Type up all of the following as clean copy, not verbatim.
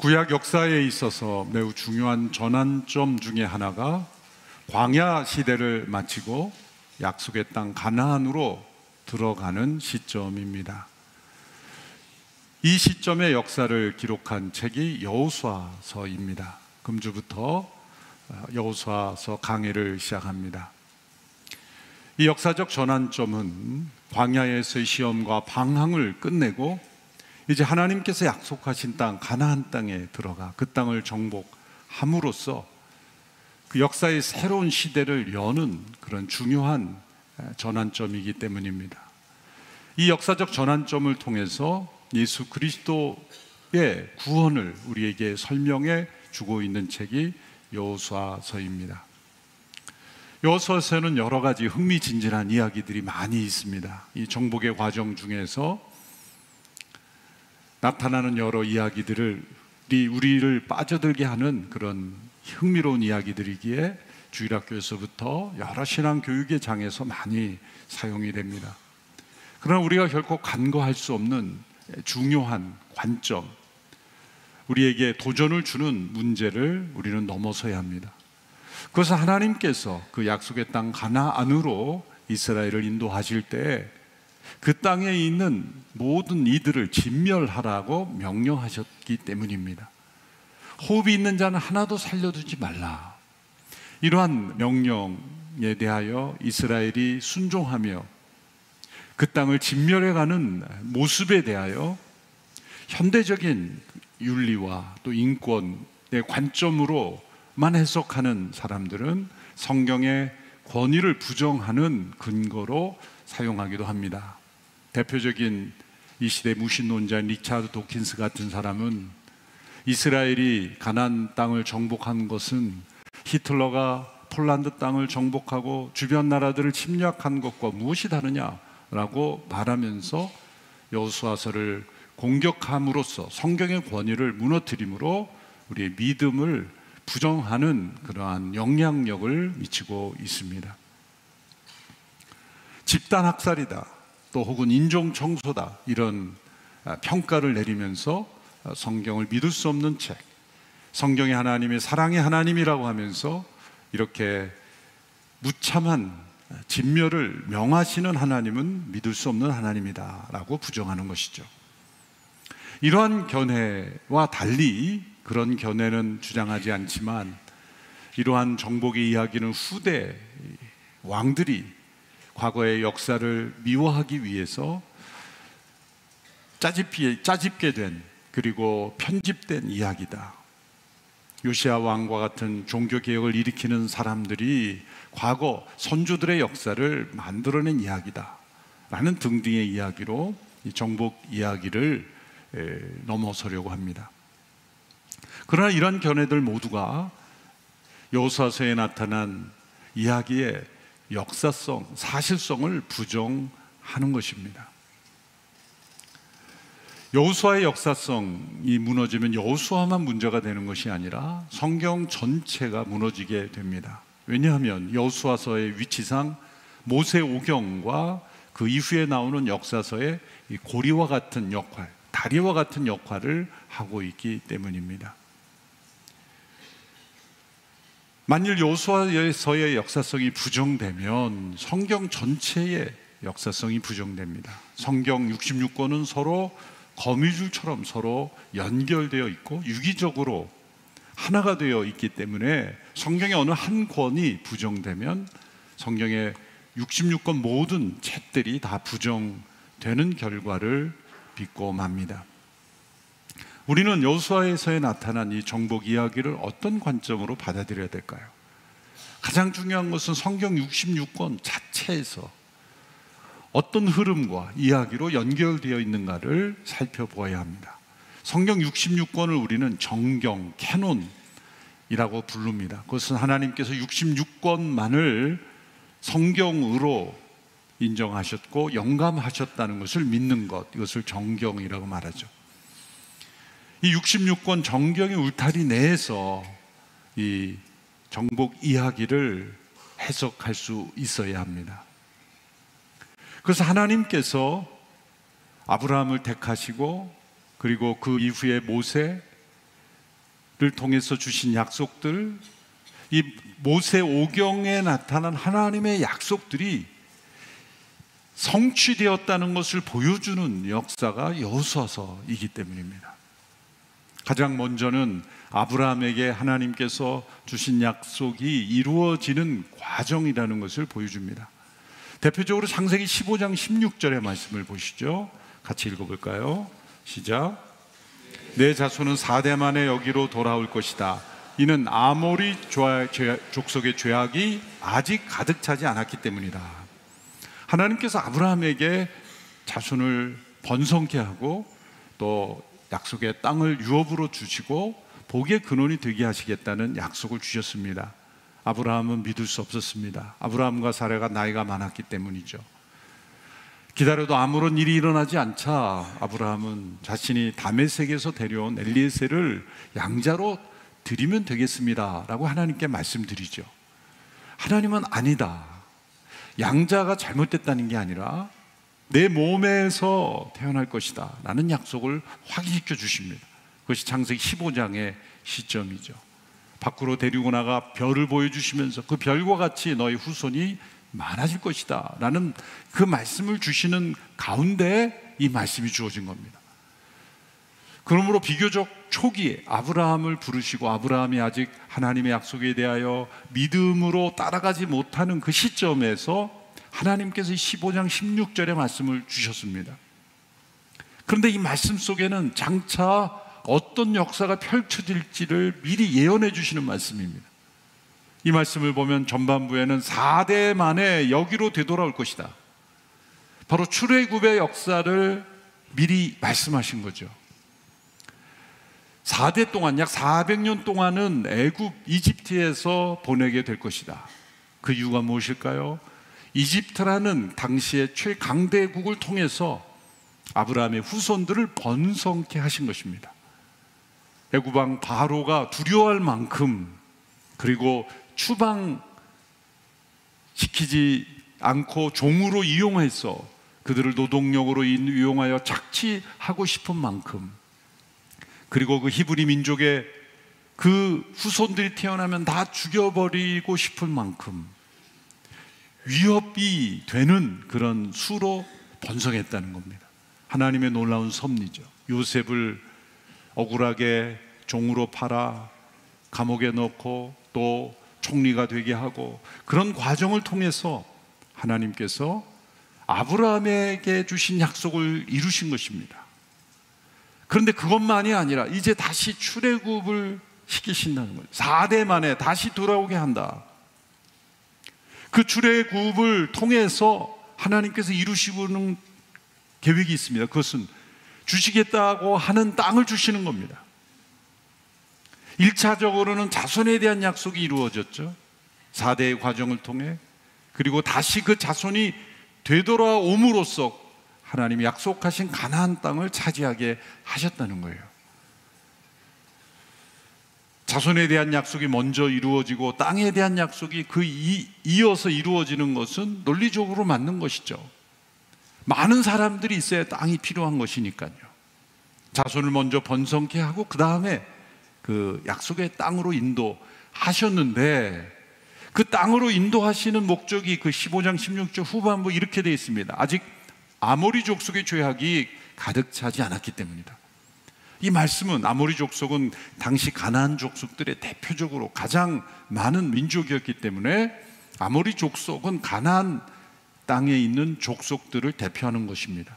구약 역사에 있어서 매우 중요한 전환점 중에 하나가 광야 시대를 마치고 약속의 땅 가나안으로 들어가는 시점입니다. 이 시점의 역사를 기록한 책이 여호수아서입니다. 금주부터 여호수아서 강해를 시작합니다. 이 역사적 전환점은 광야에서의 시험과 방황을 끝내고 이제 하나님께서 약속하신 땅 가나안 땅에 들어가 그 땅을 정복함으로써 그 역사의 새로운 시대를 여는 그런 중요한 전환점이기 때문입니다. 이 역사적 전환점을 통해서 예수 그리스도의 구원을 우리에게 설명해 주고 있는 책이 여호수아서입니다. 여호수아서에는 여러 가지 흥미진진한 이야기들이 많이 있습니다. 이 정복의 과정 중에서 나타나는 여러 이야기들을 우리를 빠져들게 하는 그런 흥미로운 이야기들이기에 주일학교에서부터 여러 신앙 교육의 장에서 많이 사용이 됩니다. 그러나 우리가 결코 간과할 수 없는 중요한 관점, 우리에게 도전을 주는 문제를 우리는 넘어서야 합니다. 그것은 하나님께서 그 약속의 땅 가나안으로 이스라엘을 인도하실 때 그 땅에 있는 모든 이들을 진멸하라고 명령하셨기 때문입니다. 호흡이 있는 자는 하나도 살려두지 말라. 이러한 명령에 대하여 이스라엘이 순종하며 그 땅을 진멸해가는 모습에 대하여 현대적인 윤리와 또 인권의 관점으로만 해석하는 사람들은 성경의 권위를 부정하는 근거로 사용하기도 합니다. 대표적인 이 시대 무신론자인 리차드 도킨스 같은 사람은 이스라엘이 가나안 땅을 정복한 것은 히틀러가 폴란드 땅을 정복하고 주변 나라들을 침략한 것과 무엇이 다르냐라고 말하면서 여호수아서를 공격함으로써 성경의 권위를 무너뜨림으로 우리의 믿음을 부정하는 그러한 영향력을 미치고 있습니다. 집단 학살이다, 또 혹은 인종 청소다, 이런 평가를 내리면서 성경을 믿을 수 없는 책, 성경의 하나님이 사랑의 하나님이라고 하면서 이렇게 무참한 진멸을 명하시는 하나님은 믿을 수 없는 하나님이다 라고 부정하는 것이죠. 이러한 견해와 달리, 그런 견해는 주장하지 않지만 이러한 정복의 이야기는 후대 왕들이 과거의 역사를 미워하기 위해서 짜집게 된, 그리고 편집된 이야기다. 요시야 왕과 같은 종교개혁을 일으키는 사람들이 과거 선조들의 역사를 만들어낸 이야기다 라는 등등의 이야기로 이 정복 이야기를 넘어서려고 합니다. 그러나 이런 견해들 모두가 여호수아서에 나타난 이야기의 역사성, 사실성을 부정하는 것입니다. 여호수아의 역사성이 무너지면 여호수아만 문제가 되는 것이 아니라 성경 전체가 무너지게 됩니다. 왜냐하면 여호수아서의 위치상 모세오경과 그 이후에 나오는 역사서의 고리와 같은 역할, 다리와 같은 역할을 하고 있기 때문입니다. 만일 여호수아서의 역사성이 부정되면 성경 전체의 역사성이 부정됩니다. 성경 66권은 서로 거미줄처럼 서로 연결되어 있고 유기적으로 하나가 되어 있기 때문에 성경의 어느 한 권이 부정되면 성경의 66권 모든 책들이 다 부정되는 결과를 빚고 맙니다. 우리는 여호수아에서에 나타난 이 정복 이야기를 어떤 관점으로 받아들여야 될까요? 가장 중요한 것은 성경 66권 자체에서 어떤 흐름과 이야기로 연결되어 있는가를 살펴보아야 합니다. 성경 66권을 우리는 정경, 캐논이라고 부릅니다. 그것은 하나님께서 66권만을 성경으로 인정하셨고 영감하셨다는 것을 믿는 것, 이것을 정경이라고 말하죠. 이 66권 정경의 울타리 내에서 이 정복 이야기를 해석할 수 있어야 합니다. 그래서 하나님께서 아브라함을 택하시고 그리고 그 이후에 모세, 통해서 주신 약속들, 이 모세오경에 나타난 하나님의 약속들이 성취되었다는 것을 보여주는 역사가 여호수아서이기 때문입니다. 가장 먼저는 아브라함에게 하나님께서 주신 약속이 이루어지는 과정이라는 것을 보여줍니다. 대표적으로 창세기 15장 16절의 말씀을 보시죠. 같이 읽어볼까요? 시작. 내 자손은 4대 만에 여기로 돌아올 것이다. 이는 아모리 족속의 죄악이 아직 가득 차지 않았기 때문이다. 하나님께서 아브라함에게 자손을 번성케 하고 또 약속의 땅을 유업으로 주시고 복의 근원이 되게 하시겠다는 약속을 주셨습니다. 아브라함은 믿을 수 없었습니다. 아브라함과 사라가 나이가 많았기 때문이죠. 기다려도 아무런 일이 일어나지 않자 아브라함은 자신이 다메섹에서 데려온 엘리에셀을 양자로 드리면 되겠습니다 라고 하나님께 말씀드리죠. 하나님은 아니다, 양자가 잘못됐다는 게 아니라 내 몸에서 태어날 것이다 라는 약속을 확인시켜 주십니다. 그것이 창세기 15장의 시점이죠. 밖으로 데리고 나가 별을 보여주시면서 그 별과 같이 너희 후손이 많아질 것이다 라는 그 말씀을 주시는 가운데 이 말씀이 주어진 겁니다. 그러므로 비교적 초기에 아브라함을 부르시고 아브라함이 아직 하나님의 약속에 대하여 믿음으로 따라가지 못하는 그 시점에서 하나님께서 15장 16절의 말씀을 주셨습니다. 그런데 이 말씀 속에는 장차 어떤 역사가 펼쳐질지를 미리 예언해 주시는 말씀입니다. 이 말씀을 보면 전반부에는 4대 만에 여기로 되돌아올 것이다, 바로 출애굽의 역사를 미리 말씀하신 거죠. 4대 동안 약 400년 동안은 애굽 이집트에서 보내게 될 것이다. 그 이유가 무엇일까요? 이집트라는 당시의 최강대국을 통해서 아브라함의 후손들을 번성케 하신 것입니다. 애굽 왕 바로가 두려워할 만큼, 그리고 추방시키지 않고 종으로 이용해서 그들을 노동력으로 이용하여 착취하고 싶은 만큼, 그리고 그 히브리 민족의 그 후손들이 태어나면 다 죽여버리고 싶을 만큼 위협이 되는 그런 수로 번성했다는 겁니다. 하나님의 놀라운 섭리죠. 요셉을 억울하게 종으로 팔아 감옥에 넣고 또 총리가 되게 하고, 그런 과정을 통해서 하나님께서 아브라함에게 주신 약속을 이루신 것입니다. 그런데 그것만이 아니라 이제 다시 출애굽을 시키신다는 거예요. 4대 만에 다시 돌아오게 한다. 그 출애굽을 통해서 하나님께서 이루시고는 계획이 있습니다. 그것은 주시겠다고 하는 땅을 주시는 겁니다. 1차적으로는 자손에 대한 약속이 이루어졌죠. 4대의 과정을 통해. 그리고 다시 그 자손이 되돌아옴으로써 하나님이 약속하신 가나안 땅을 차지하게 하셨다는 거예요. 자손에 대한 약속이 먼저 이루어지고 땅에 대한 약속이 이어서 이루어지는 것은 논리적으로 맞는 것이죠. 많은 사람들이 있어야 땅이 필요한 것이니까요. 자손을 먼저 번성케 하고 그 다음에 그 약속의 땅으로 인도하셨는데, 그 땅으로 인도하시는 목적이 그 15장 16절 후반부 이렇게 되어 있습니다. 아직 아모리 족속의 죄악이 가득 차지 않았기 때문이다. 이 말씀은 아모리 족속은 당시 가나안 족속들의 대표적으로 가장 많은 민족이었기 때문에 아모리 족속은 가나안 땅에 있는 족속들을 대표하는 것입니다.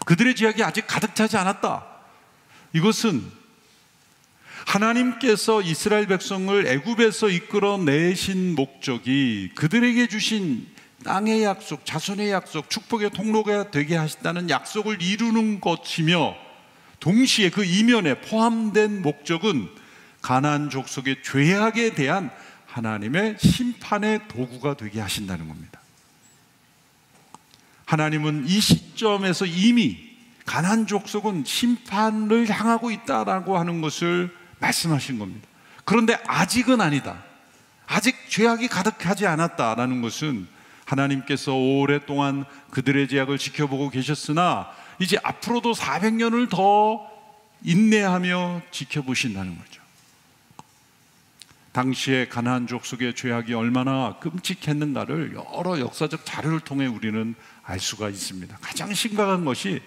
그들의 죄악이 아직 가득 차지 않았다. 이것은 하나님께서 이스라엘 백성을 애굽에서 이끌어내신 목적이 그들에게 주신 땅의 약속, 자손의 약속, 축복의 통로가 되게 하신다는 약속을 이루는 것이며, 동시에 그 이면에 포함된 목적은 가나안 족속의 죄악에 대한 하나님의 심판의 도구가 되게 하신다는 겁니다. 하나님은 이 시점에서 이미 가나안 족속은 심판을 향하고 있다라고 하는 것을 말씀하신 겁니다. 그런데 아직은 아니다, 아직 죄악이 가득하지 않았다라는 것은 하나님께서 오랫동안 그들의 죄악을 지켜보고 계셨으나 이제 앞으로도 400년을 더 인내하며 지켜보신다는 거죠. 당시에 가나안 족속의 죄악이 얼마나 끔찍했는가를 여러 역사적 자료를 통해 우리는 알 수가 있습니다. 가장 심각한 것이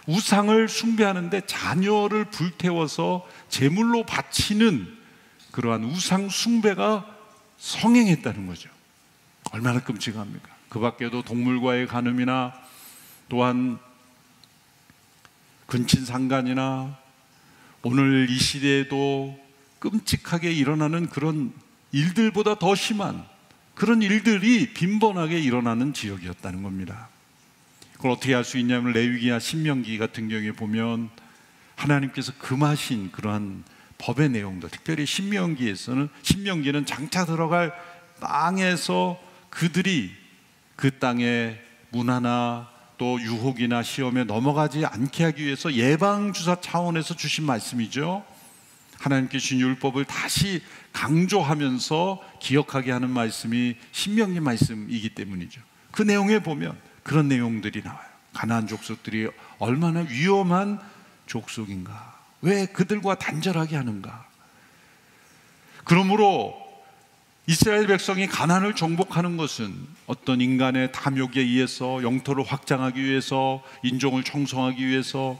우상을 숭배하는데 자녀를 불태워서 제물로 바치는 그러한 우상 숭배가 성행했다는 거죠. 얼마나 끔찍합니까? 그 밖에도 동물과의 간음이나 또한 근친상간이나 오늘 이 시대에도 끔찍하게 일어나는 그런 일들보다 더 심한 그런 일들이 빈번하게 일어나는 지역이었다는 겁니다. 그걸 어떻게 알 수 있냐면 레위기나 신명기 같은 경우에 보면 하나님께서 금하신 그러한 법의 내용들, 특별히 신명기는 장차 들어갈 땅에서 그들이 그 땅의 문화나 또 유혹이나 시험에 넘어가지 않게 하기 위해서 예방주사 차원에서 주신 말씀이죠. 하나님께 주신 율법을 다시 강조하면서 기억하게 하는 말씀이 신명기 말씀이기 때문이죠. 그 내용에 보면 그런 내용들이 나와요. 가나안 족속들이 얼마나 위험한 족속인가, 왜 그들과 단절하게 하는가. 그러므로 이스라엘 백성이 가나안을 정복하는 것은 어떤 인간의 탐욕에 의해서 영토를 확장하기 위해서, 인종을 청성하기 위해서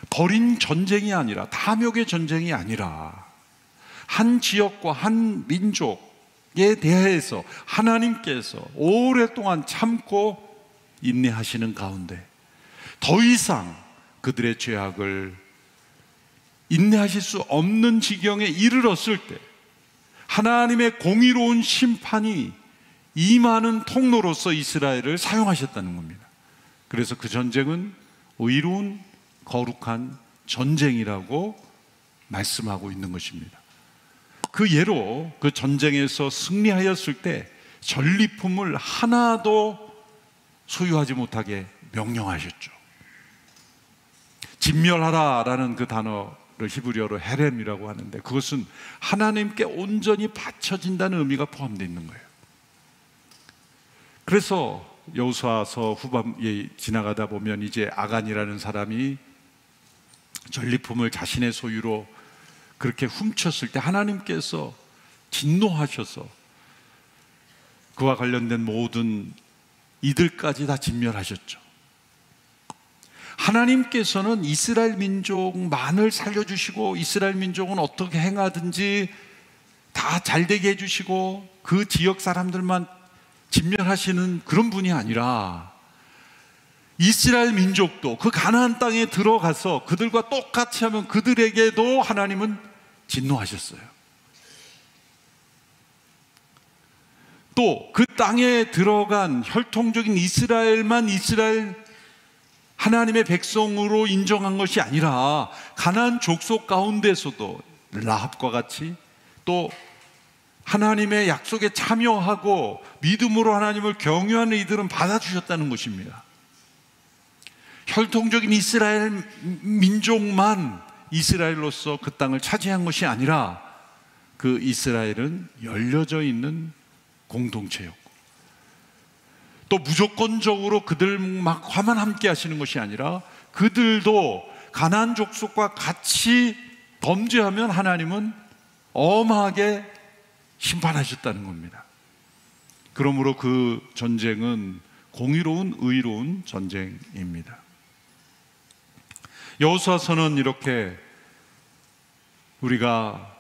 벌인 전쟁이 아니라, 탐욕의 전쟁이 아니라 한 지역과 한 민족에 대해서 하나님께서 오랫동안 참고 인내하시는 가운데 더 이상 그들의 죄악을 인내하실 수 없는 지경에 이르렀을 때 하나님의 공의로운 심판이 임하는 통로로서 이스라엘을 사용하셨다는 겁니다. 그래서 그 전쟁은 의로운 거룩한 전쟁이라고 말씀하고 있는 것입니다. 그 예로 그 전쟁에서 승리하였을 때 전리품을 하나도 소유하지 못하게 명령하셨죠. 진멸하라라는 그 단어를 히브리어로 헤렘이라고 하는데, 그것은 하나님께 온전히 바쳐진다는 의미가 포함되어 있는 거예요. 그래서 여호수아서 후반에 지나가다 보면 이제 아간이라는 사람이 전리품을 자신의 소유로 그렇게 훔쳤을 때 하나님께서 진노하셔서 그와 관련된 모든 이들까지 다 진멸하셨죠. 하나님께서는 이스라엘 민족만을 살려주시고 이스라엘 민족은 어떻게 행하든지 다 잘되게 해주시고 그 지역 사람들만 진멸하시는 그런 분이 아니라 이스라엘 민족도 그 가나안 땅에 들어가서 그들과 똑같이 하면 그들에게도 하나님은 진노하셨어요. 또 그 땅에 들어간 혈통적인 이스라엘만 이스라엘 하나님의 백성으로 인정한 것이 아니라 가나안 족속 가운데서도 라합과 같이 또 하나님의 약속에 참여하고 믿음으로 하나님을 경유하는 이들은 받아주셨다는 것입니다. 혈통적인 이스라엘 민족만 이스라엘로서 그 땅을 차지한 것이 아니라 그 이스라엘은 열려져 있는 공동체였고, 또 무조건적으로 그들만 함께 하시는 것이 아니라 그들도 가나안 족속과 같이 범죄하면 하나님은 엄하게 심판하셨다는 겁니다. 그러므로 그 전쟁은 공의로운 의로운 전쟁입니다. 여호수아서는 이렇게 우리가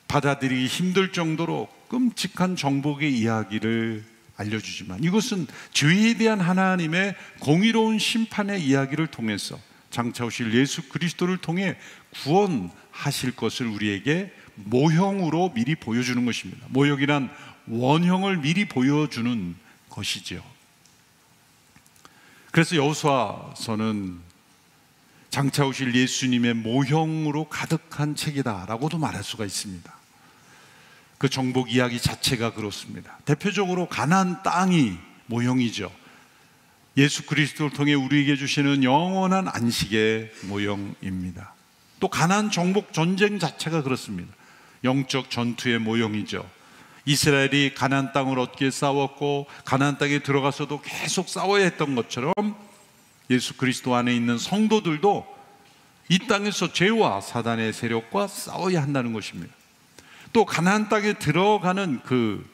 받아들이기 힘들 정도로 끔찍한 정복의 이야기를 알려주지만, 이것은 죄에 대한 하나님의 공의로운 심판의 이야기를 통해서 장차 오실 예수 그리스도를 통해 구원하실 것을 우리에게 모형으로 미리 보여주는 것입니다. 모형이란 원형을 미리 보여주는 것이죠. 그래서 여호수아서는 장차 오실 예수님의 모형으로 가득한 책이다라고도 말할 수가 있습니다. 그 정복 이야기 자체가 그렇습니다. 대표적으로 가나안 땅이 모형이죠. 예수 그리스도를 통해 우리에게 주시는 영원한 안식의 모형입니다. 또 가나안 정복 전쟁 자체가 그렇습니다. 영적 전투의 모형이죠. 이스라엘이 가나안 땅을 얻기에 싸웠고 가나안 땅에 들어가서도 계속 싸워야 했던 것처럼 예수 그리스도 안에 있는 성도들도 이 땅에서 죄와 사단의 세력과 싸워야 한다는 것입니다. 또 가나안 땅에 들어가는 그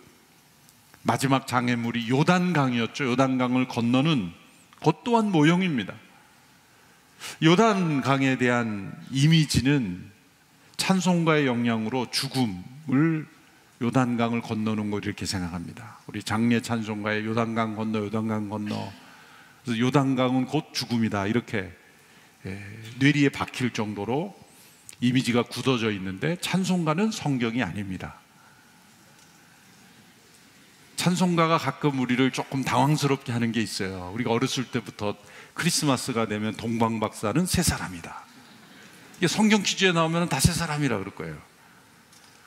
마지막 장애물이 요단강이었죠. 요단강을 건너는 것 또한 모형입니다. 요단강에 대한 이미지는 찬송가의 영향으로 죽음을 요단강을 건너는 거 이렇게 생각합니다. 우리 장례 찬송가에 요단강 건너 요단강 건너, 그래서 요단강은 곧 죽음이다 이렇게 뇌리에 박힐 정도로 이미지가 굳어져 있는데, 찬송가는 성경이 아닙니다. 찬송가가 가끔 우리를 조금 당황스럽게 하는 게 있어요. 우리가 어렸을 때부터 크리스마스가 되면 동방박사는 새 사람이다, 이게 성경 퀴즈에 나오면 다 새 사람이라 그럴 거예요.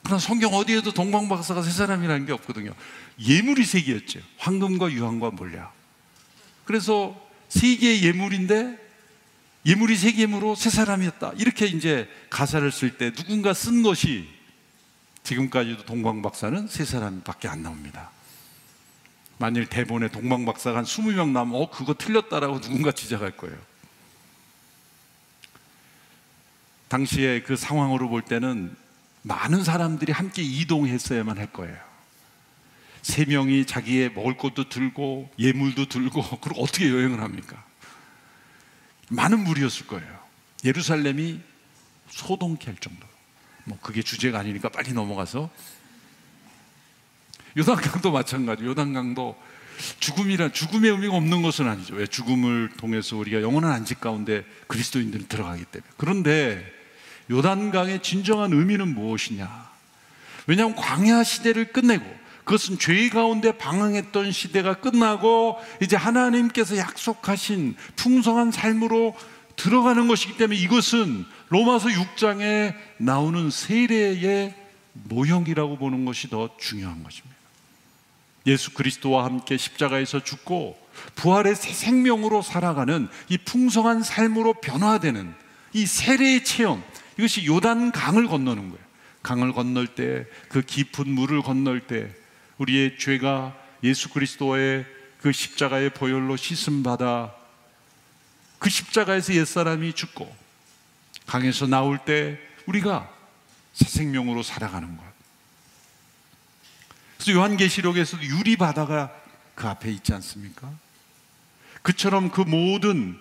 그러나 성경 어디에도 동방박사가 새 사람이라는 게 없거든요. 예물이 세 개였죠. 황금과 유황과 몰약. 그래서 세 개의 예물인데 예물이 세 개므로 새 사람이었다, 이렇게 이제 가사를 쓸 때 누군가 쓴 것이 지금까지도 동방박사는 세 사람밖에 안 나옵니다. 만일 대본에 동방박사가 한 20명 나오면 그거 틀렸다라고 누군가 지적할 거예요. 당시에 그 상황으로 볼 때는 많은 사람들이 함께 이동했어야만 할 거예요. 세 명이 자기의 먹을 것도 들고 예물도 들고, 그리고 어떻게 여행을 합니까? 많은 무리였을 거예요. 예루살렘이 소동케 할 정도로. 그게 주제가 아니니까 빨리 넘어가서, 요단강도 마찬가지. 요단강도 죽음의 의미가 없는 것은 아니죠. 왜? 죽음을 통해서 우리가 영원한 안식 가운데 그리스도인들은 들어가기 때문에. 그런데 요단강의 진정한 의미는 무엇이냐? 왜냐하면 광야 시대를 끝내고, 그것은 죄 가운데 방황했던 시대가 끝나고 이제 하나님께서 약속하신 풍성한 삶으로 들어가는 것이기 때문에, 이것은 로마서 6장에 나오는 세례의 모형이라고 보는 것이 더 중요한 것입니다. 예수 그리스도와 함께 십자가에서 죽고 부활의 새 생명으로 살아가는 이 풍성한 삶으로 변화되는 이 세례의 체험, 이것이 요단강을 건너는 거예요. 강을 건널 때, 그 깊은 물을 건널 때 우리의 죄가 예수 그리스도의 그 십자가의 보혈로 씻음받아 그 십자가에서 옛사람이 죽고 강에서 나올 때 우리가 새 생명으로 살아가는 것. 그래서 요한계시록에서도 유리바다가 그 앞에 있지 않습니까? 그처럼 그 모든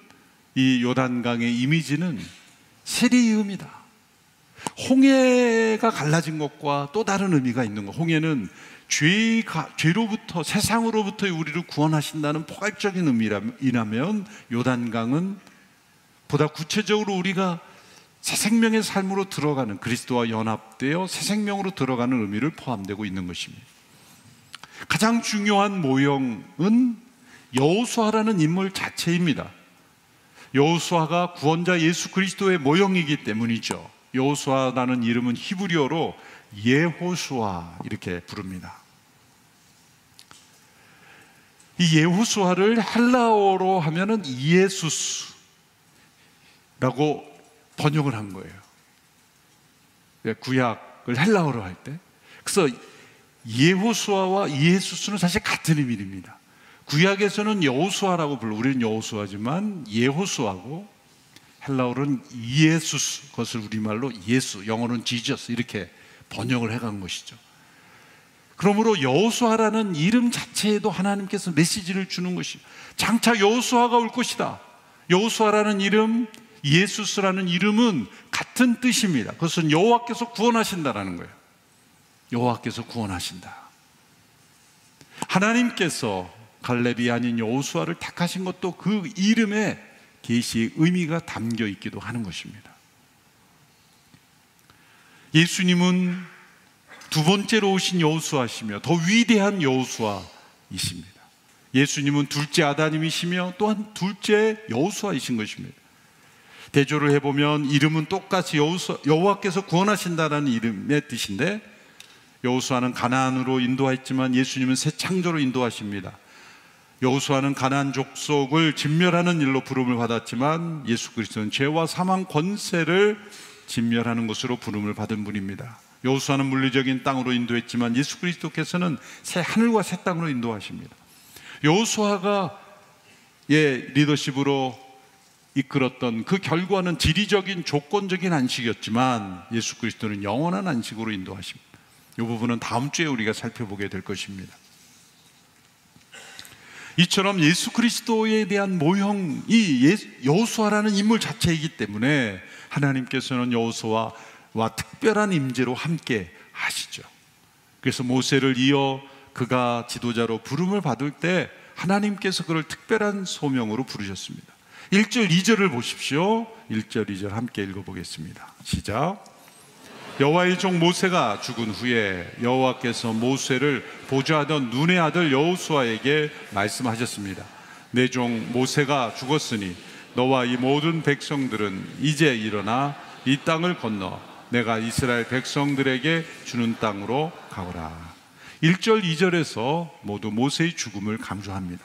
이 요단강의 이미지는 세례의 의미다. 홍해가 갈라진 것과 또 다른 의미가 있는 것. 홍해는 죄로부터, 세상으로부터 우리를 구원하신다는 포괄적인 의미라면, 요단강은 보다 구체적으로 우리가 새 생명의 삶으로 들어가는, 그리스도와 연합되어 새 생명으로 들어가는 의미를 포함되고 있는 것입니다. 가장 중요한 모형은 여호수아라는 인물 자체입니다. 여호수아가 구원자 예수 그리스도의 모형이기 때문이죠. 여호수아라는 이름은 히브리어로 예호수아 이렇게 부릅니다. 이 예호수아를 헬라어로 하면은 이에수스라고 번역을 한 거예요. 구약을 헬라어로 할 때. 그래서 예호수아와 이에수스는 사실 같은 의미입니다. 구약에서는 여호수아라고 불러, 우리는 여호수아지만 예호수아고, 헬라어로는 이에수스, 그것을 우리말로 예수, 영어로는 지저스 이렇게 번역을 해간 것이죠. 그러므로 여호수아라는 이름 자체에도 하나님께서 메시지를 주는 것이죠. 장차 여호수아가 올 것이다. 여호수아라는 이름, 예수스라는 이름은 같은 뜻입니다. 그것은 여호와께서 구원하신다라는 거예요. 여호와께서 구원하신다. 하나님께서 갈렙이 아닌 여호수아를 택하신 것도 그 이름에 계시의 의미가 담겨 있기도 하는 것입니다. 예수님은 두 번째로 오신 여호수아시며 더 위대한 여호수아이십니다. 예수님은 둘째 아담이시며 또한 둘째 여호수아이신 것입니다. 대조를 해보면 이름은 똑같이 여호와께서 구원하신다라는 이름의 뜻인데, 여호수아는 가나안으로 인도했지만 예수님은 새 창조로 인도하십니다. 여호수아는 가나안 족속을 진멸하는 일로 부름을 받았지만 예수 그리스도는 죄와 사망 권세를 진멸하는 것으로 부름을 받은 분입니다. 여호수아는 물리적인 땅으로 인도했지만 예수 그리스도께서는 새 하늘과 새 땅으로 인도하십니다. 여호수아가 리더십으로 이끌었던 그 결과는 지리적인 조건적인 안식이었지만 예수 그리스도는 영원한 안식으로 인도하십니다. 이 부분은 다음 주에 우리가 살펴보게 될 것입니다. 이처럼 예수 그리스도에 대한 모형이 여호수아라는 인물 자체이기 때문에 하나님께서는 여호수아와 특별한 임재로 함께 하시죠. 그래서 모세를 이어 그가 지도자로 부름을 받을 때 하나님께서 그를 특별한 소명으로 부르셨습니다. 1절 2절을 보십시오. 1절 2절 함께 읽어보겠습니다. 시작. 여호와의 종 모세가 죽은 후에 여호와께서 모세를 보좌하던 눈의 아들 여호수아에게 말씀하셨습니다. 내 종 모세가 죽었으니 너와 이 모든 백성들은 이제 일어나 이 땅을 건너 내가 이스라엘 백성들에게 주는 땅으로 가거라. 1절 2절에서 모두 모세의 죽음을 강조합니다.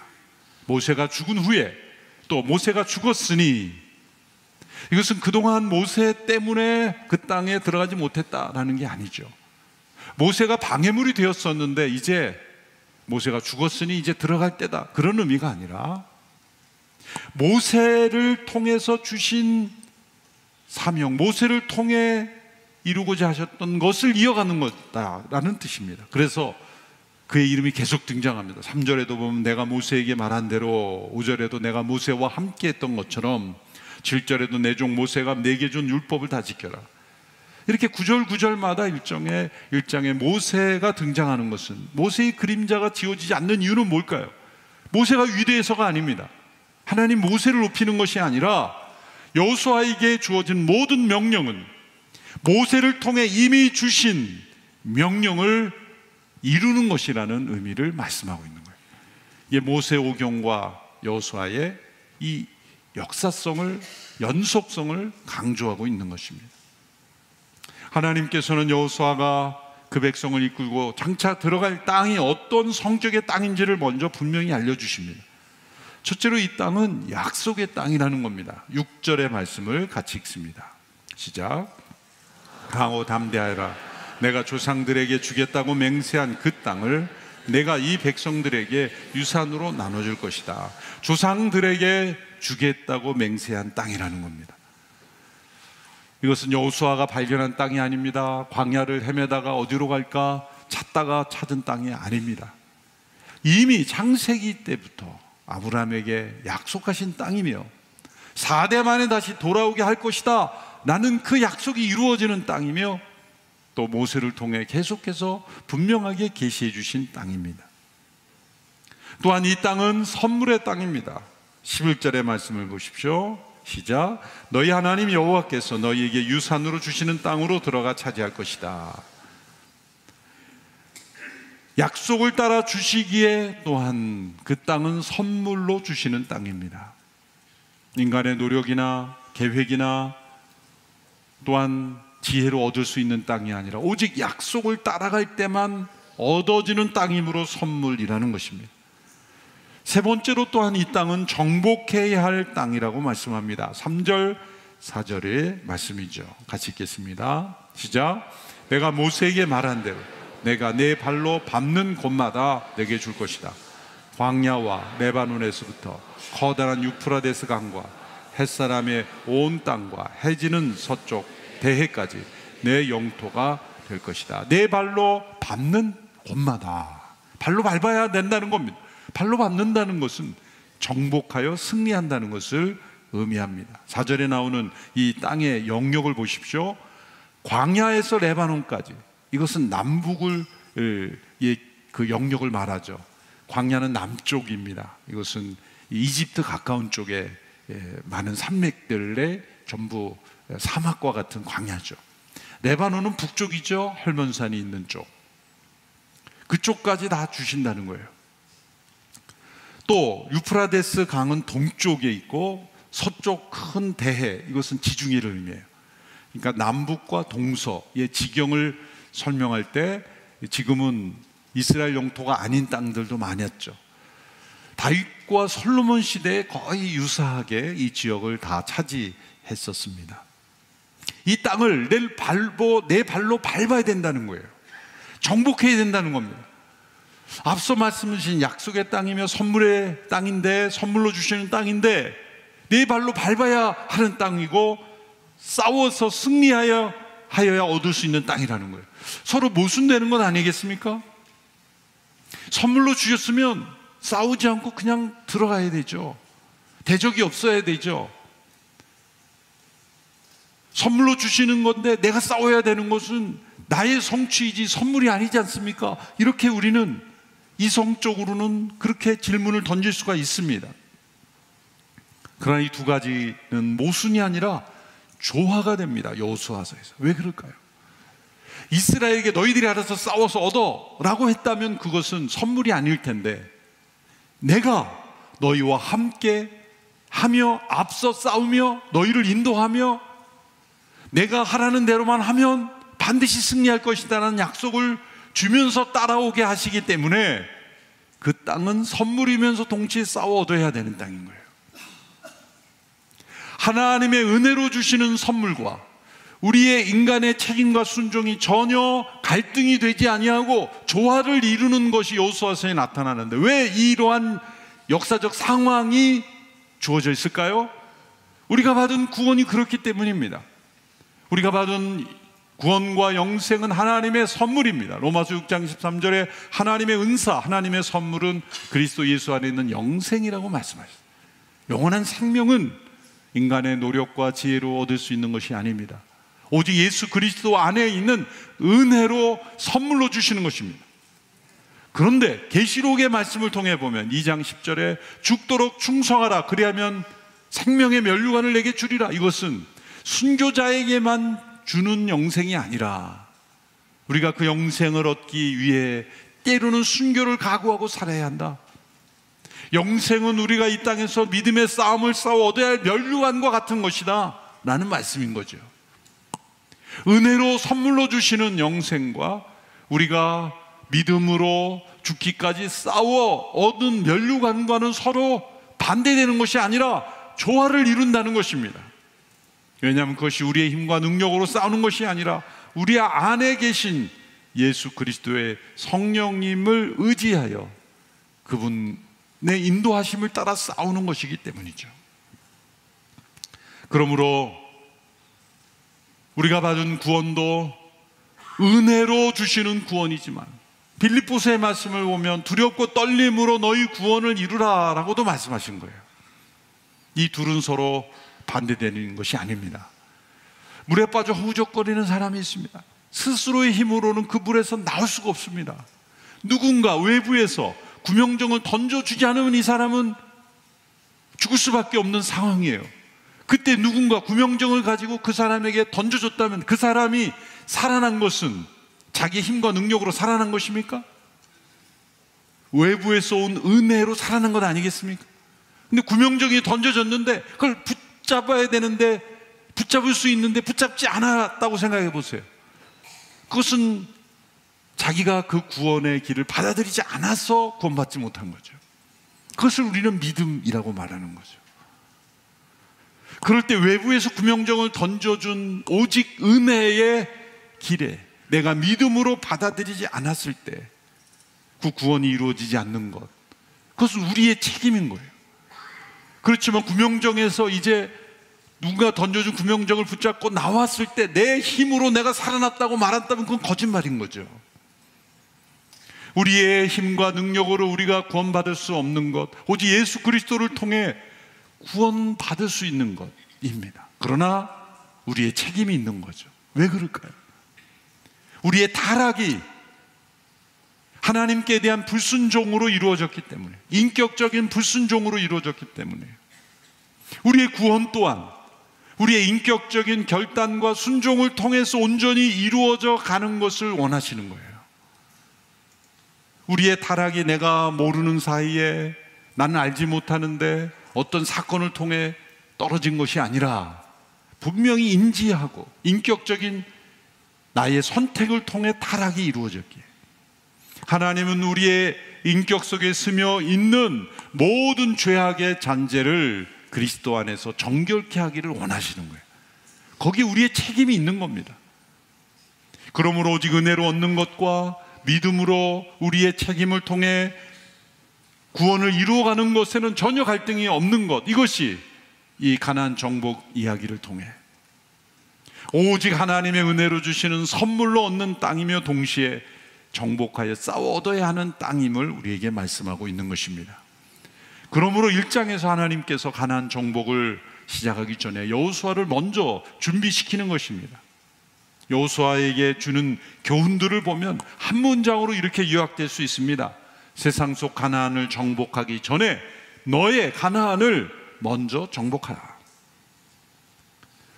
모세가 죽은 후에 또 모세가 죽었으니, 이것은 그동안 모세 때문에 그 땅에 들어가지 못했다라는 게 아니죠. 모세가 방해물이 되었었는데 이제 모세가 죽었으니 이제 들어갈 때다, 그런 의미가 아니라 모세를 통해서 주신 사명, 모세를 통해 이루고자 하셨던 것을 이어가는 것다라는 뜻입니다. 그래서 그의 이름이 계속 등장합니다. 3절에도 보면 내가 모세에게 말한 대로, 5절에도 내가 모세와 함께 했던 것처럼, 7절에도 내 종 모세가 내게 준 율법을 다 지켜라. 이렇게 구절마다 일장에 모세가 등장하는 것은, 모세의 그림자가 지워지지 않는 이유는 뭘까요? 모세가 위대해서가 아닙니다. 하나님 모세를 높이는 것이 아니라 여호수아에게 주어진 모든 명령은 모세를 통해 이미 주신 명령을 이루는 것이라는 의미를 말씀하고 있는 거예요. 이게 모세 오경과 여호수아의 이 역사성을, 연속성을 강조하고 있는 것입니다. 하나님께서는 여호수아가 그 백성을 이끌고 장차 들어갈 땅이 어떤 성격의 땅인지를 먼저 분명히 알려주십니다. 첫째로 이 땅은 약속의 땅이라는 겁니다. 6절의 말씀을 같이 읽습니다. 시작. 강호 담대하여라. 내가 조상들에게 주겠다고 맹세한 그 땅을 내가 이 백성들에게 유산으로 나눠줄 것이다. 조상들에게 주겠다고 맹세한 땅이라는 겁니다. 이것은 여호수아가 발견한 땅이 아닙니다. 광야를 헤매다가 어디로 갈까 찾다가 찾은 땅이 아닙니다. 이미 창세기 때부터 아브라함에게 약속하신 땅이며 4대 만에 다시 돌아오게 할 것이다 라는 그 약속이 이루어지는 땅이며, 또 모세를 통해 계속해서 분명하게 계시해 주신 땅입니다. 또한 이 땅은 선물의 땅입니다. 11절의 말씀을 보십시오. 시작. 너희 하나님 여호와께서 너희에게 유산으로 주시는 땅으로 들어가 차지할 것이다. 약속을 따라 주시기에 또한 그 땅은 선물로 주시는 땅입니다. 인간의 노력이나 계획이나 또한 지혜로 얻을 수 있는 땅이 아니라 오직 약속을 따라갈 때만 얻어지는 땅이므로 선물이라는 것입니다. 세 번째로 또한 이 땅은 정복해야 할 땅이라고 말씀합니다. 3절 4절의 말씀이죠. 같이 읽겠습니다. 시작. 내가 모세에게 말한 대로 내가 내 발로 밟는 곳마다 내게 줄 것이다. 광야와 레바논에서부터 커다란 유프라데스 강과 햇사람의 온 땅과 해지는 서쪽 대해까지 내 영토가 될 것이다. 내 발로 밟는 곳마다, 발로 밟아야 된다는 겁니다. 발로 밟는다는 것은 정복하여 승리한다는 것을 의미합니다. 4절에 나오는 이 땅의 영역을 보십시오. 광야에서 레바논까지, 이것은 남북을 그 영역을 말하죠. 광야는 남쪽입니다. 이것은 이집트 가까운 쪽에 많은 산맥들의 전부 사막과 같은 광야죠. 레바논은 북쪽이죠. 헐몬산이 있는 쪽, 그쪽까지 다 주신다는 거예요. 또 유프라데스 강은 동쪽에 있고 서쪽 큰 대해, 이것은 지중해를 의미해요. 그러니까 남북과 동서의 지경을 설명할 때 지금은 이스라엘 영토가 아닌 땅들도 많았죠. 다윗과 솔로몬 시대에 거의 유사하게 이 지역을 다 차지했었습니다. 이 땅을 내 발로 밟아야 된다는 거예요. 정복해야 된다는 겁니다. 앞서 말씀하신 약속의 땅이며 선물의 땅인데, 선물로 주시는 땅인데 내 발로 밟아야 하는 땅이고 싸워서 승리하여야 얻을 수 있는 땅이라는 거예요. 서로 모순되는 것 아니겠습니까? 선물로 주셨으면 싸우지 않고 그냥 들어가야 되죠. 대적이 없어야 되죠. 선물로 주시는 건데 내가 싸워야 되는 것은 나의 성취이지 선물이 아니지 않습니까? 이렇게 우리는 이성적으로는 그렇게 질문을 던질 수가 있습니다. 그러나 이 두 가지는 모순이 아니라 조화가 됩니다. 여호수아서에서. 왜 그럴까요? 이스라엘에게 너희들이 알아서 싸워서 얻어 라고 했다면 그것은 선물이 아닐 텐데, 내가 너희와 함께 하며 앞서 싸우며 너희를 인도하며 내가 하라는 대로만 하면 반드시 승리할 것이다라는 약속을 주면서 따라오게 하시기 때문에 그 땅은 선물이면서 동시에 싸워 얻어야 되는 땅인 거예요. 하나님의 은혜로 주시는 선물과 우리의 인간의 책임과 순종이 전혀 갈등이 되지 아니하고 조화를 이루는 것이 여호수아서에 나타나는데, 왜 이러한 역사적 상황이 주어져 있을까요? 우리가 받은 구원이 그렇기 때문입니다. 우리가 받은 구원과 영생은 하나님의 선물입니다. 로마서 6장 13절에 하나님의 은사, 하나님의 선물은 그리스도 예수 안에 있는 영생이라고 말씀하셨습니다. 영원한 생명은 인간의 노력과 지혜로 얻을 수 있는 것이 아닙니다. 오직 예수 그리스도 안에 있는 은혜로 선물로 주시는 것입니다. 그런데 계시록의 말씀을 통해 보면 2장 10절에 죽도록 충성하라, 그리하면 생명의 면류관을 내게 주리라. 이것은 순교자에게만 주는 영생이 아니라 우리가 그 영생을 얻기 위해 때로는 순교를 각오하고 살아야 한다. 영생은 우리가 이 땅에서 믿음의 싸움을 싸워 얻어야 할 면류관과 같은 것이다 라는 말씀인 거죠. 은혜로 선물로 주시는 영생과 우리가 믿음으로 죽기까지 싸워 얻은 면류관과는 서로 반대되는 것이 아니라 조화를 이룬다는 것입니다. 왜냐하면 그것이 우리의 힘과 능력으로 싸우는 것이 아니라 우리 안에 계신 예수 그리스도의 성령님을 의지하여 그분의 인도하심을 따라 싸우는 것이기 때문이죠. 그러므로 우리가 받은 구원도 은혜로 주시는 구원이지만 빌립보서의 말씀을 보면 두렵고 떨림으로 너희 구원을 이루라 라고도 말씀하신 거예요. 이 둘은 서로 반대되는 것이 아닙니다. 물에 빠져 허우적거리는 사람이 있습니다. 스스로의 힘으로는 그 물에서 나올 수가 없습니다. 누군가 외부에서 구명정을 던져주지 않으면 이 사람은 죽을 수밖에 없는 상황이에요. 그때 누군가 구명정을 가지고 그 사람에게 던져줬다면 그 사람이 살아난 것은 자기 힘과 능력으로 살아난 것입니까? 외부에서 온 은혜로 살아난 것 아니겠습니까? 근데 구명정이 던져졌는데 그걸 붙잡아야 되는데 붙잡을 수 있는데 붙잡지 않았다고 생각해 보세요. 그것은 자기가 그 구원의 길을 받아들이지 않아서 구원받지 못한 거죠. 그것을 우리는 믿음이라고 말하는 거죠. 그럴 때 외부에서 구명정을 던져준 오직 은혜의 길에 내가 믿음으로 받아들이지 않았을 때 그 구원이 이루어지지 않는 것, 그것은 우리의 책임인 거예요. 그렇지만 구명정에서 이제 누군가 던져준 구명정을 붙잡고 나왔을 때 내 힘으로 내가 살아났다고 말한다면 그건 거짓말인 거죠. 우리의 힘과 능력으로 우리가 구원받을 수 없는 것, 오직 예수 그리스도를 통해 구원받을 수 있는 것입니다. 그러나 우리의 책임이 있는 거죠. 왜 그럴까요? 우리의 타락이 하나님께 대한 불순종으로 이루어졌기 때문에, 인격적인 불순종으로 이루어졌기 때문에 우리의 구원 또한 우리의 인격적인 결단과 순종을 통해서 온전히 이루어져 가는 것을 원하시는 거예요. 우리의 타락이 내가 모르는 사이에 나는 알지 못하는데 어떤 사건을 통해 떨어진 것이 아니라 분명히 인지하고 인격적인 나의 선택을 통해 타락이 이루어졌기에 하나님은 우리의 인격 속에 스며 있는 모든 죄악의 잔재를 그리스도 안에서 정결케 하기를 원하시는 거예요. 거기에 우리의 책임이 있는 겁니다. 그러므로 오직 은혜로 얻는 것과 믿음으로 우리의 책임을 통해 구원을 이루어가는 것에는 전혀 갈등이 없는 것, 이것이 이 가나안 정복 이야기를 통해 오직 하나님의 은혜로 주시는 선물로 얻는 땅이며 동시에 정복하여 싸워 얻어야 하는 땅임을 우리에게 말씀하고 있는 것입니다. 그러므로 1장에서 하나님께서 가나안 정복을 시작하기 전에 여호수아를 먼저 준비시키는 것입니다. 여호수아에게 주는 교훈들을 보면 한 문장으로 이렇게 요약될 수 있습니다. 세상 속 가나안을 정복하기 전에 너의 가나안을 먼저 정복하라.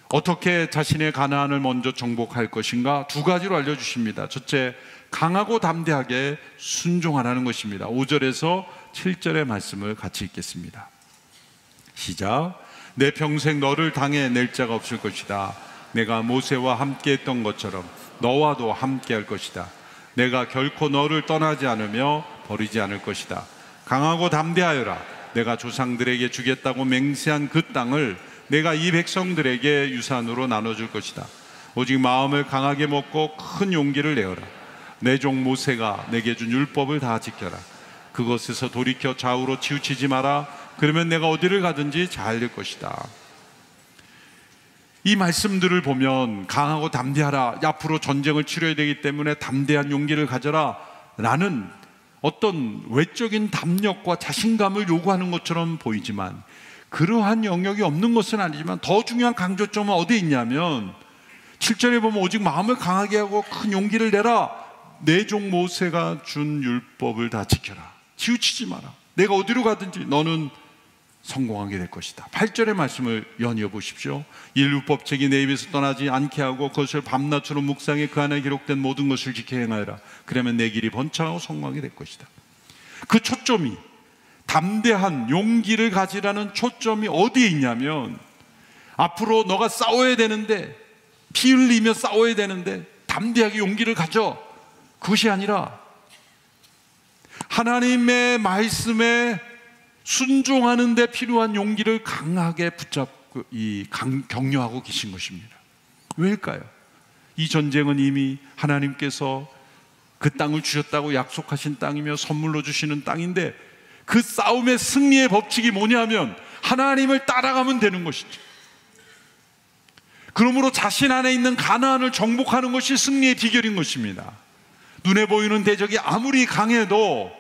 어떻게 자신의 가나안을 먼저 정복할 것인가? 두 가지로 알려주십니다. 첫째, 강하고 담대하게 순종하라는 것입니다. 5절에서 7절의 말씀을 같이 읽겠습니다. 시작. 내 평생 너를 당해 낼 자가 없을 것이다. 내가 모세와 함께 했던 것처럼 너와도 함께 할 것이다. 내가 결코 너를 떠나지 않으며 버리지 않을 것이다. 강하고 담대하여라. 내가 조상들에게 주겠다고 맹세한 그 땅을 내가 이 백성들에게 유산으로 나눠줄 것이다. 오직 마음을 강하게 먹고 큰 용기를 내어라. 내 종 모세가 내게 준 율법을 다 지켜라. 그것에서 돌이켜 좌우로 치우치지 마라. 그러면 내가 어디를 가든지 잘 될 것이다. 이 말씀들을 보면 강하고 담대하라, 앞으로 전쟁을 치러야 되기 때문에 담대한 용기를 가져라 라는 어떤 외적인 담력과 자신감을 요구하는 것처럼 보이지만, 그러한 영역이 없는 것은 아니지만 더 중요한 강조점은 어디에 있냐면 7절에 보면 오직 마음을 강하게 하고 큰 용기를 내라. 내 종 모세가 준 율법을 다 지켜라. 치우치지 마라. 내가 어디로 가든지 너는 성공하게 될 것이다. 8절의 말씀을 연이어 보십시오. 이 율법책이 내 입에서 떠나지 않게 하고 그것을 밤낮으로 묵상해 그 안에 기록된 모든 것을 지켜 행하여라. 그러면 내 길이 번창하고 성공하게 될 것이다. 그 초점이, 담대한 용기를 가지라는 초점이 어디에 있냐면, 앞으로 너가 싸워야 되는데, 피 흘리며 싸워야 되는데 담대하게 용기를 가져. 그것이 아니라 하나님의 말씀에 순종하는 데 필요한 용기를 강하게 붙잡고 격려하고 계신 것입니다. 왜일까요? 이 전쟁은 이미 하나님께서 그 땅을 주셨다고 약속하신 땅이며 선물로 주시는 땅인데, 그 싸움의 승리의 법칙이 뭐냐면 하나님을 따라가면 되는 것이죠. 그러므로 자신 안에 있는 가나안을 정복하는 것이 승리의 비결인 것입니다. 눈에 보이는 대적이 아무리 강해도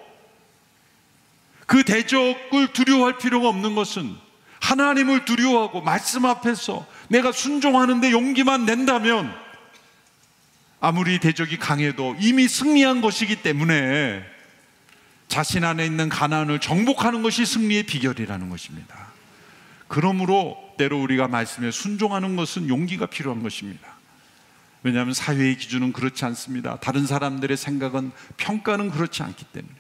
그 대적을 두려워할 필요가 없는 것은 하나님을 두려워하고 말씀 앞에서 내가 순종하는데 용기만 낸다면 아무리 대적이 강해도 이미 승리한 것이기 때문에 자신 안에 있는 가나안을 정복하는 것이 승리의 비결이라는 것입니다. 그러므로 때로 우리가 말씀에 순종하는 것은 용기가 필요한 것입니다. 왜냐하면 사회의 기준은 그렇지 않습니다. 다른 사람들의 생각은, 평가는 그렇지 않기 때문에.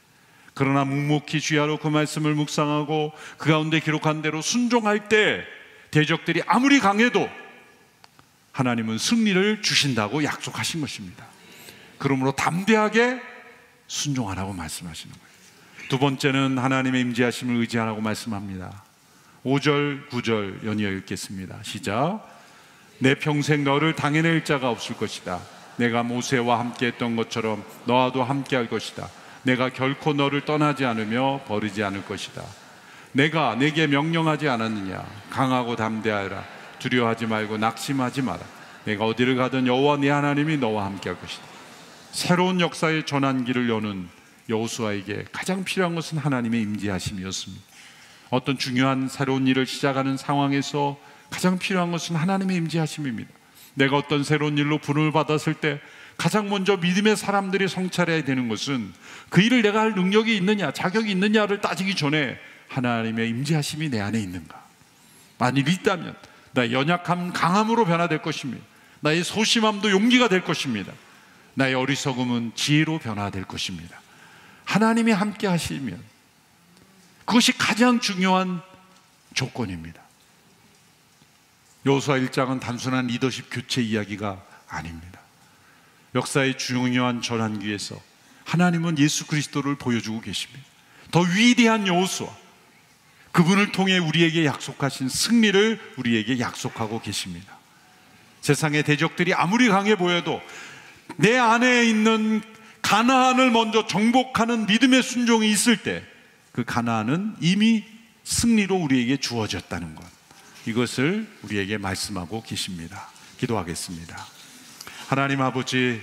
그러나 묵묵히 주야로 그 말씀을 묵상하고 그 가운데 기록한 대로 순종할 때 대적들이 아무리 강해도 하나님은 승리를 주신다고 약속하신 것입니다. 그러므로 담대하게 순종하라고 말씀하시는 거예요. 두 번째는 하나님의 임재하심을 의지하라고 말씀합니다. 5절, 9절 연이어 읽겠습니다. 시작. 내 평생 너를 당해낼 자가 없을 것이다. 내가 모세와 함께 했던 것처럼 너와도 함께 할 것이다. 내가 결코 너를 떠나지 않으며 버리지 않을 것이다. 내가 내게 명령하지 않았느냐? 강하고 담대하여라. 두려워하지 말고 낙심하지 마라. 내가 어디를 가든 여호와 네 하나님이 너와 함께 할 것이다. 새로운 역사의 전환기를 여는 여호수아에게 가장 필요한 것은 하나님의 임재하심이었습니다. 어떤 중요한 새로운 일을 시작하는 상황에서 가장 필요한 것은 하나님의 임재하심입니다. 내가 어떤 새로운 일로 부름을 받았을 때 가장 먼저 믿음의 사람들이 성찰해야 되는 것은 그 일을 내가 할 능력이 있느냐, 자격이 있느냐를 따지기 전에 하나님의 임재하심이 내 안에 있는가. 만일 있다면 나의 연약함 강함으로 변화될 것입니다. 나의 소심함도 용기가 될 것입니다. 나의 어리석음은 지혜로 변화될 것입니다. 하나님이 함께 하시면 그것이 가장 중요한 조건입니다. 여호수아 1장은 단순한 리더십 교체 이야기가 아닙니다. 역사의 중요한 전환기에서 하나님은 예수 그리스도를 보여주고 계십니다. 더 위대한 여호수아, 그분을 통해 우리에게 약속하신 승리를 우리에게 약속하고 계십니다. 세상의 대적들이 아무리 강해 보여도 내 안에 있는 가나안을 먼저 정복하는 믿음의 순종이 있을 때 그 가나안은 이미 승리로 우리에게 주어졌다는 것, 이것을 우리에게 말씀하고 계십니다. 기도하겠습니다. 하나님 아버지,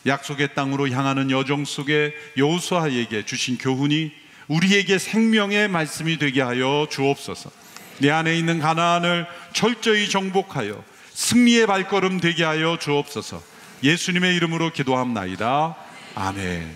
약속의 땅으로 향하는 여정 속에 여호수아에게 주신 교훈이 우리에게 생명의 말씀이 되게 하여 주옵소서. 내 안에 있는 가나안을 철저히 정복하여 승리의 발걸음 되게 하여 주옵소서. 예수님의 이름으로 기도합나이다. 아멘.